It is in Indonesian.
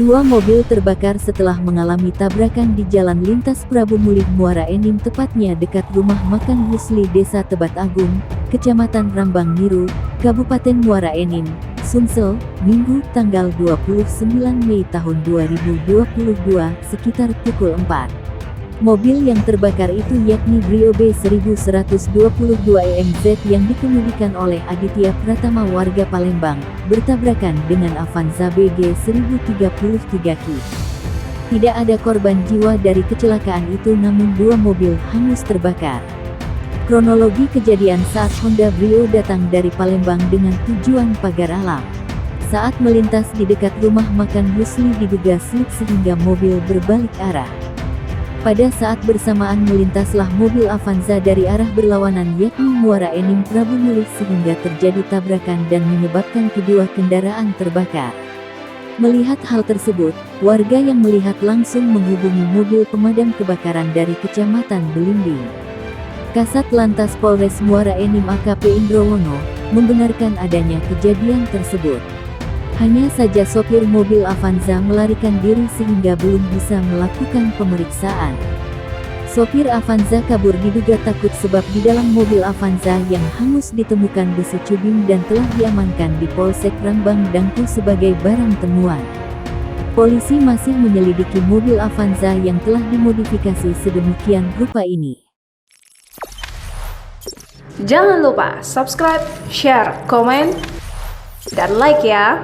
Dua mobil terbakar setelah mengalami tabrakan di Jalan Lintas Prabu Mulih Muara Enim, tepatnya dekat rumah makan Husli Desa Tebat Agung, Kecamatan Rambang Niru, Kabupaten Muara Enim, Sumsel, Minggu tanggal 29 Mei tahun 2022 sekitar pukul 4. Mobil yang terbakar itu yakni Brio B1122 EMZ yang dikemudikan oleh Aditya Pratama warga Palembang, bertabrakan dengan Avanza BG 1033 Ki. Tidak ada korban jiwa dari kecelakaan itu, namun dua mobil hangus terbakar. Kronologi kejadian: saat Honda Brio datang dari Palembang dengan tujuan Pagar Alam. Saat melintas di dekat rumah makan Husli diduga slip sehingga mobil berbalik arah. Pada saat bersamaan melintaslah mobil Avanza dari arah berlawanan yakni Muara Enim Prabu Mulih sehingga terjadi tabrakan dan menyebabkan kedua kendaraan terbakar. Melihat hal tersebut, warga yang melihat langsung menghubungi mobil pemadam kebakaran dari Kecamatan Belimbing. Kasat Lantas Polres Muara Enim AKP Indrowono membenarkan adanya kejadian tersebut. Hanya saja sopir mobil Avanza melarikan diri sehingga belum bisa melakukan pemeriksaan. Sopir Avanza kabur diduga takut sebab di dalam mobil Avanza yang hangus ditemukan besi cubing dan telah diamankan di Polsek Rambang Dangku sebagai barang temuan. Polisi masih menyelidiki mobil Avanza yang telah dimodifikasi sedemikian rupa ini. Jangan lupa subscribe, share, komen, dan like ya.